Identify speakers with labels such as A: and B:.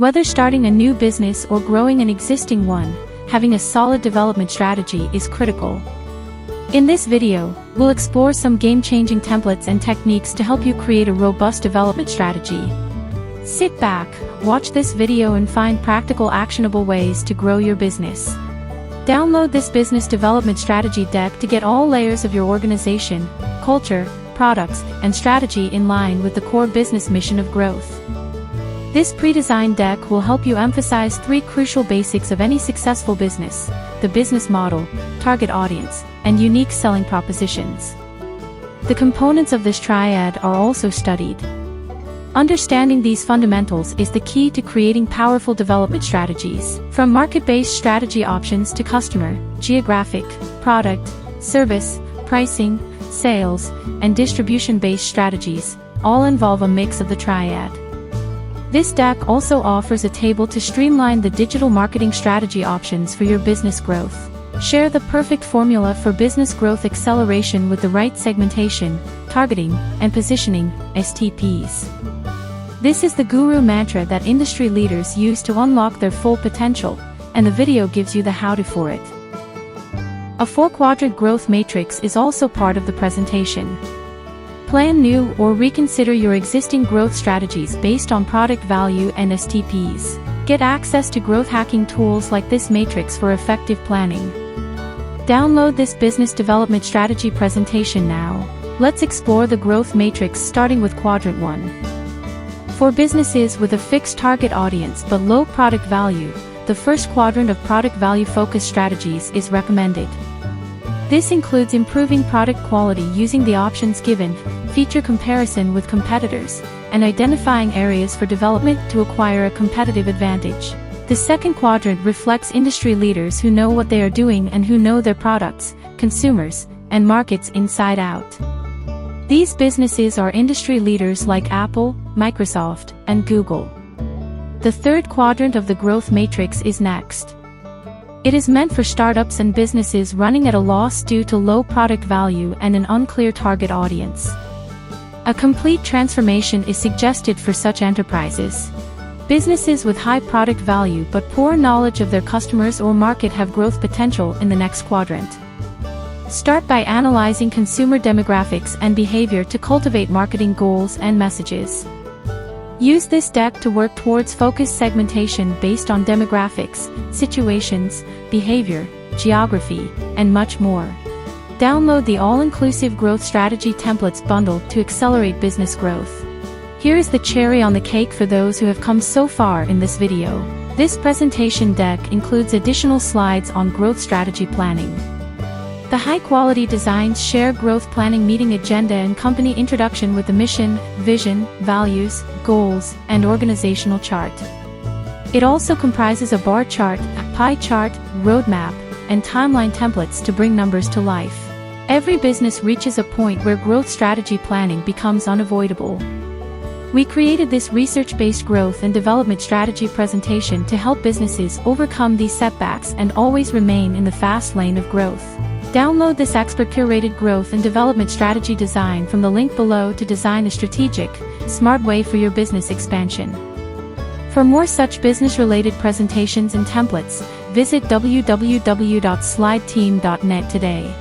A: Whether starting a new business or growing an existing one, having a solid development strategy is critical. In this video, we'll explore some game-changing templates and techniques to help you create a robust development strategy. Sit back, watch this video and find practical, actionable ways to grow your business. Download this business development strategy deck to get all layers of your organization, culture, products, and strategy in line with the core business mission of growth. This pre-designed deck will help you emphasize 3 crucial basics of any successful business: the business model, target audience, and unique selling propositions. The components of this triad are also studied. Understanding these fundamentals is the key to creating powerful development strategies. From market-based strategy options to customer, geographic, product, service, pricing, sales, and distribution-based strategies, all involve a mix of the triad. This deck also offers a table to streamline the digital marketing strategy options for your business growth. Share the perfect formula for business growth acceleration with the right segmentation, targeting, and positioning, STPs. This is the guru mantra that industry leaders use to unlock their full potential, and the video gives you the how-to for it. A 4-quadrant growth matrix is also part of the presentation. Plan new or reconsider your existing growth strategies based on product value and STPs. Get access to growth hacking tools like this matrix for effective planning. Download this business development strategy presentation now. Let's explore the growth matrix starting with quadrant 1. For businesses with a fixed target audience but low product value, the first quadrant of product value focused strategies is recommended. This includes improving product quality using the options given, feature comparison with competitors, and identifying areas for development to acquire a competitive advantage. The second quadrant reflects industry leaders who know what they are doing and who know their products, consumers, and markets inside out. These businesses are industry leaders like Apple, Microsoft, and Google. The third quadrant of the growth matrix is next. It is meant for startups and businesses running at a loss due to low product value and an unclear target audience. A complete transformation is suggested for such enterprises. Businesses with high product value but poor knowledge of their customers or market have growth potential in the next quadrant. Start by analyzing consumer demographics and behavior to cultivate marketing goals and messages. Use this deck to work towards focused segmentation based on demographics, situations, behavior, geography, and much more. Download the all-inclusive growth strategy templates bundle to accelerate business growth. Here is the cherry on the cake for those who have come so far in this video. This presentation deck includes additional slides on growth strategy planning. The high-quality designs share growth planning meeting agenda and company introduction with the mission, vision, values, goals, and organizational chart. It also comprises a bar chart, a pie chart, roadmap, and timeline templates to bring numbers to life. Every business reaches a point where growth strategy planning becomes unavoidable. We created this research-based growth and development strategy presentation to help businesses overcome these setbacks and always remain in the fast lane of growth. Download this expert-curated growth and development strategy design from the link below to design a strategic, smart way for your business expansion. For more such business-related presentations and templates, visit www.slideteam.net today.